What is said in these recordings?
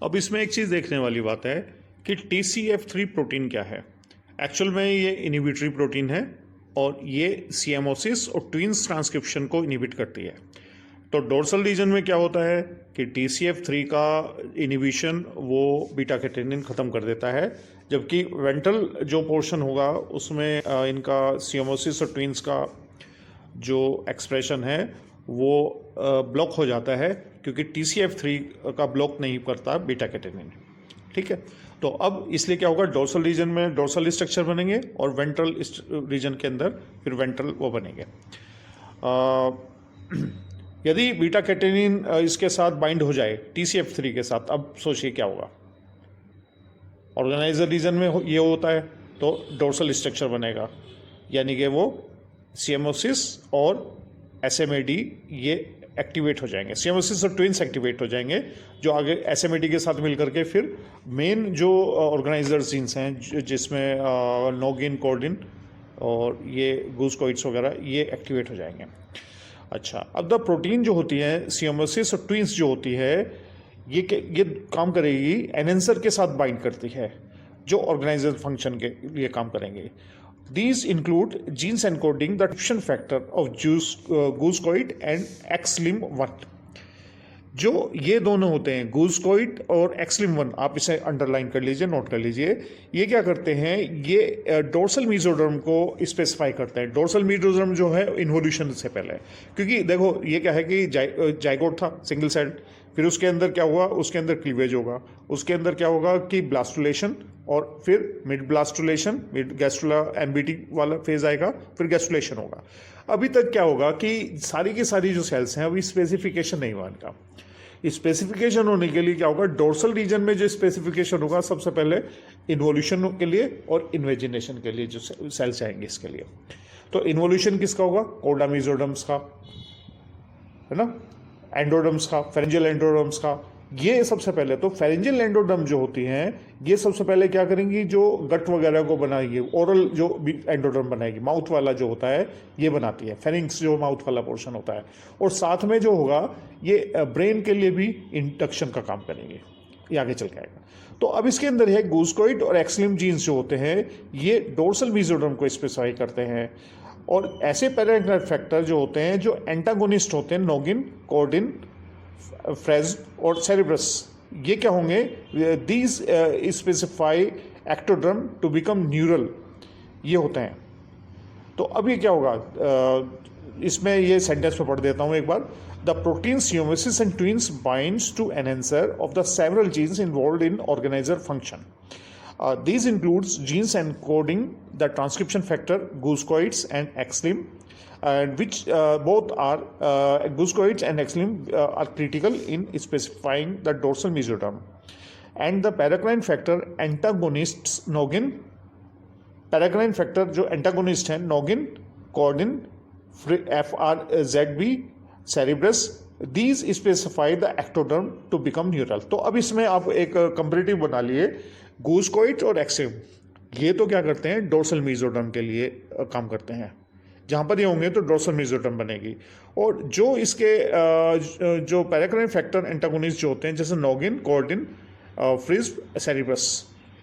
अब इसमें एक चीज़ देखने वाली बात है कि TCF3 प्रोटीन क्या है। एक्चुअल में ये इनिबिटरी प्रोटीन है और ये सियामोसिस और ट्विंस ट्रांसक्रिप्शन को इनिबिट करती है। तो डोर्सल रीजन में क्या होता है कि TCF3 का इनिबिशन वो बीटा कैटेनिन ख़त्म कर देता है, जबकि वेंट्रल जो पोर्शन होगा उसमें इनका सियामोसिस और ट्विंस का जो एक्सप्रेशन है वो ब्लॉक हो जाता है, क्योंकि TCF3 का ब्लॉक नहीं करता बीटा कैटेनिन। ठीक है, तो अब इसलिए क्या होगा, डोर्सल रीजन में डोर्सल स्ट्रक्चर बनेंगे और वेंट्रल रीजन के अंदर फिर वेंट्रल वो बनेंगे। यदि बीटा कैटेनिन इसके साथ बाइंड हो जाए TCF3 के साथ, अब सोचिए क्या होगा। ऑर्गेनाइजर रीजन में ये होता है तो डोर्सल स्ट्रक्चर बनेगा, यानी कि वो सियामोसिस और SMAD ये एक्टिवेट हो जाएंगे, सियामोसिस और ट्विंस एक्टिवेट हो जाएंगे, जो आगे SMAD के साथ मिलकर के फिर मेन जो ऑर्गेनाइजर जीन्स हैं जिसमें नोगिन, कॉर्डिन और ये गूस्कोइड्स वगैरह ये एक्टिवेट हो जाएंगे। अच्छा, अब द प्रोटीन जो होती है सियामोसिस और ट्विंस जो होती है ये काम करेगी, एनेंसर के साथ बाइंड करती है जो ऑर्गेनाइजर फंक्शन के लिए काम करेंगे। These include genes encoding the transcription factor of glucoid and X-LIM1। जो ये दोनों होते हैं गूस्कोइड और X-LIM1, आप इसे अंडरलाइन कर लीजिए, नोट कर लीजिए। ये क्या करते हैं, ये डोर्सल मीजोडर्म को स्पेसिफाई करते हैं। डोर्सल मीजोडर्म जो है इन्वोल्यूशन से पहले, क्योंकि देखो ये क्या है कि जाइगोट था सिंगल सेल, फिर उसके अंदर क्या हुआ, उसके अंदर क्लीवेज होगा, उसके अंदर क्या होगा कि ब्लास्टुलेशन, और फिर mid blastulation, mid gastrula MBT वाला फेज आएगा, फिर गैस्ट्रुलेशन होगा। अभी तक क्या होगा कि सारी की सारी जो सेल्स हैं अभी स्पेसिफिकेशन नहीं हुआ इनका। स्पेसिफिकेशन होने के लिए क्या होगा, डोर्सल रीजन में जो स्पेसिफिकेशन होगा सबसे पहले इन्वोल्यूशन के लिए और इन्वेजिनेशन के लिए जो सेल्स आएंगे इसके लिए। तो इन्वोल्यूशन किसका होगा, कोडा मीजोडर्म्स का, है ना, एंडोडर्म्स का, फेरेंजियल एंडोडर्म्स का। ये सबसे पहले तो फेरेंजियल एंडोडर्म जो होती हैं ये सबसे पहले क्या करेंगी, जो गट वगैरह को बनाएगी, ओरल जो एंडोडर्म बनाएगी, माउथ वाला जो होता है ये बनाती है, फेरिंग्स जो माउथ वाला पोर्शन होता है, और साथ में जो होगा ये ब्रेन के लिए भी इंडक्शन का काम करेंगे, ये आगे चल के आएगा। तो अब इसके अंदर है गूस्कोइड और X-LIM जीन्स जो होते हैं ये डोर्सल मीजोडर्म को स्पेसिफाई करते हैं, और ऐसे पैराग्राफ फैक्टर जो होते हैं जो एंटागोनिस्ट होते हैं, नोगिन, कॉर्डिन, फ्रेज और सेरेब्रस, ये क्या होंगे, these specify ectoderm to become neural, ये होते हैं। तो अब ये क्या होगा, इसमें ये सेंटेंस में पढ़ देता हूँ एक बार। The protein siamois and twins binds to enhancer of the several genes involved in organizer function. These includes genes encoding the transcription factor glucoids and X-LIM, which both are glucoids and X-LIM are critical in specifying the dorsal mesoderm. And the paracrine factor antagonists nogin, paracrine factor जो antagonist है nogin, cordin, FRZB, cerebrus, these specify the ectoderm to become neural। तो अब इसमें आप एक comparative बना लिए, गूस्कोइड और X-LIM ये तो क्या करते हैं, डोर्सल मीजोडर्म के लिए काम करते हैं, जहाँ पर ये होंगे तो डोर्सल मीजोडर्म बनेगी। और जो इसके जो पैराक्राइन फैक्टर एंटागोनिस्ट जो होते हैं जैसे नोगिन, कॉर्डिन, फ्रिज, सेरिब्रस,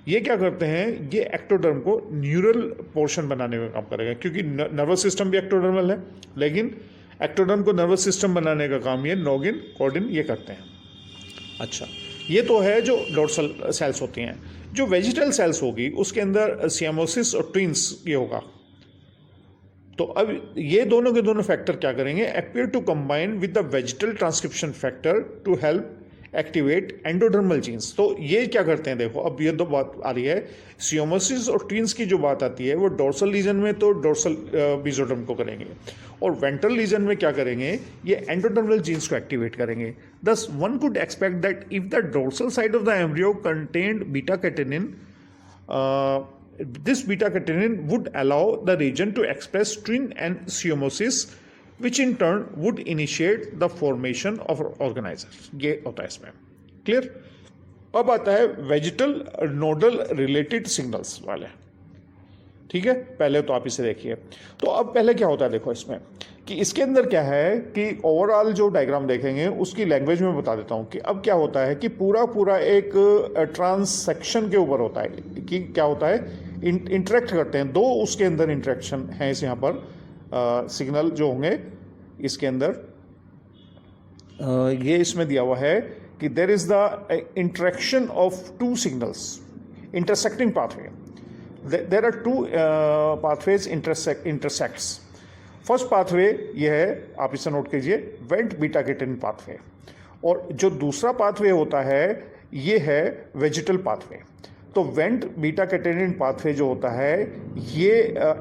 ये क्या करते हैं, ये एक्टोडर्म को न्यूरल पोर्शन बनाने में काम करेगा, क्योंकि नर्वस सिस्टम भी एक्टोडर्मल है, लेकिन एक्टोडर्म को नर्वस सिस्टम बनाने का काम ये नोगिन, कॉर्डिन ये करते हैं। अच्छा, ये तो है जो डोर्सल सेल्स होती हैं। जो वेजिटल सेल्स होगी उसके अंदर सियामोसिस और ट्विंस ये होगा। तो अब ये दोनों के दोनों फैक्टर क्या करेंगे, appear to combine with the vegetal transcription factor to help activate endodermal genes. तो ये क्या करते हैं, देखो अब ये दो बात आ रही है, सियामोसिस और ट्विंस की जो बात आती है वो डोर्सल रीजन में तो डोर्सल मीजोडर्म को करेंगे, और वेंट्रल रीजन में क्या करेंगे, ये एंडोडर्मल जीन्स को एक्टिवेट करेंगे। दस one could expect that if the dorsal side of the embryo contained beta catenin, this beta catenin would allow the region to express twin and siamosis, which in turn would initiate the formation of organizer। ये होता है इसमें, clear. अब आता है vegetal nodal related signals वाले, ठीक है, पहले तो आप इसे देखिए। तो अब पहले क्या होता है देखो इसमें कि इसके अंदर क्या है कि ओवरऑल जो डायग्राम देखेंगे उसकी लैंग्वेज में बता देता हूँ कि अब क्या होता है कि पूरा एक ट्रांसैक्शन के ऊपर होता है कि क्या होता है, इंटरेक्ट करते हैं दो, उसके अंदर इंटरेक्शन है इस यहाँ पर सिग्नल जो होंगे इसके अंदर ये इसमें दिया हुआ है कि there is the interaction of two signals intersecting pathway. There are two pathways intersects. First pathway ये है, आप इसे नोट कीजिए, वेंट बीटा केटेनिन पाथवे, और जो दूसरा पाथवे होता है ये है वेजिटल पाथवे। तो वेंट बीटा केटेनिन पाथवे जो होता है ये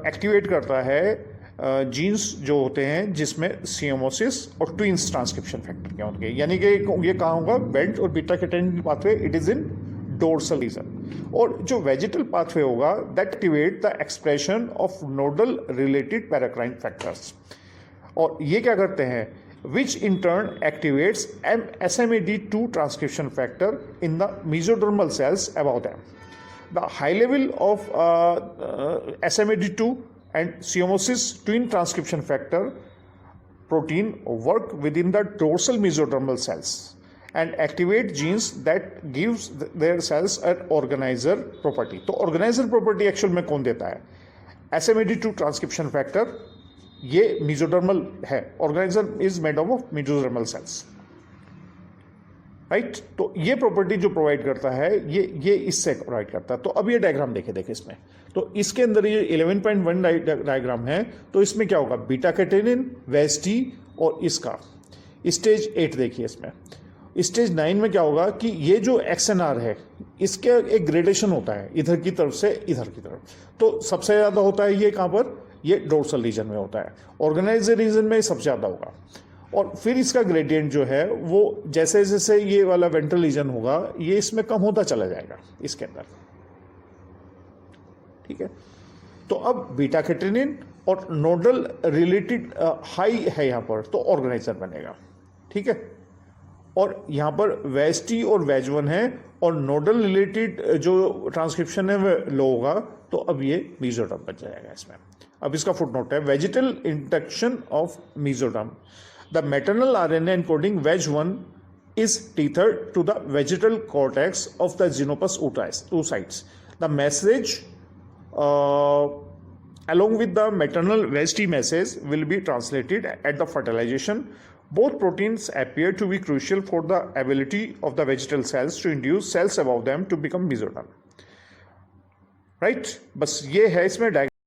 एक्टिवेट करता है जीन्स जो होते हैं जिसमें सीएमओसिस और ट्विंस ट्रांसक्रिप्शन फैक्टर क्या होंगे, यानी कि ये कहाँ होगा, वेंट और beta catenin pathway, it is in dorsal region. और जो वेजिटल पाथवे होगा that activate the expression of nodal related paracrine factors, और ये क्या करते हैं, which in turn activates SMAD2 transcription factor in the mesodermal cells above them. The high level of SMAD2 and CMOSIS twin transcription factor protein work within the dorsal mesodermal cells and activate genes that gives their cells an organizer property. तो organizer property actual में कौन देता है, SMAD2 transcription factor, ये mesodermal है, organiser is made of mesodermal cells, right. तो ये property जो प्रोवाइड करता है ये इससे प्रोवाइड करता है। तो अब ये डायग्राम देखे इसमें, तो इसके अंदर ये 11.1 डायग्राम है। तो इसमें क्या होगा, बीटा कैटेनिन, वेस्टी और इसका स्टेज 8 देखिए। इसमें स्टेज 9 में क्या होगा कि ये जो XNR है इसके एक ग्रेडेशन होता है इधर की तरफ से इधर की तरफ। तो सबसे ज़्यादा होता है ये कहाँ पर, ये डोर्सल रीजन में होता है, ऑर्गेनाइजर रीजन में सबसे ज़्यादा होगा। और फिर इसका ग्रेडियंट जो है वो जैसे जैसे ये वाला वेंट्रल रीजन होगा ये इसमें कम होता चला जाएगा इसके अंदर, ठीक है। तो अब बीटा कैटेनिन और नोडल रिलेटेड हाई है यहाँ पर, तो ऑर्गेनाइजर बनेगा, ठीक है। और यहाँ पर वेस्टी और वेज1 है और नोडल रिलेटेड जो ट्रांसक्रिप्शन है वह लो होगा, तो अब ये मेसोडर्म बच जाएगा इसमें। अब इसका फुटनोट है, vegetal induction of mesoderm, the maternal RNA encoding वेज1 is tethered to the vegetal cortex of the xenopus oocytes. The message along with the maternal veg-T message will be translated at the fertilization. Both proteins appear to be crucial for the ability of the vegetal cells to induce cells above them to become mesoderm. Right? बस ये है इसमें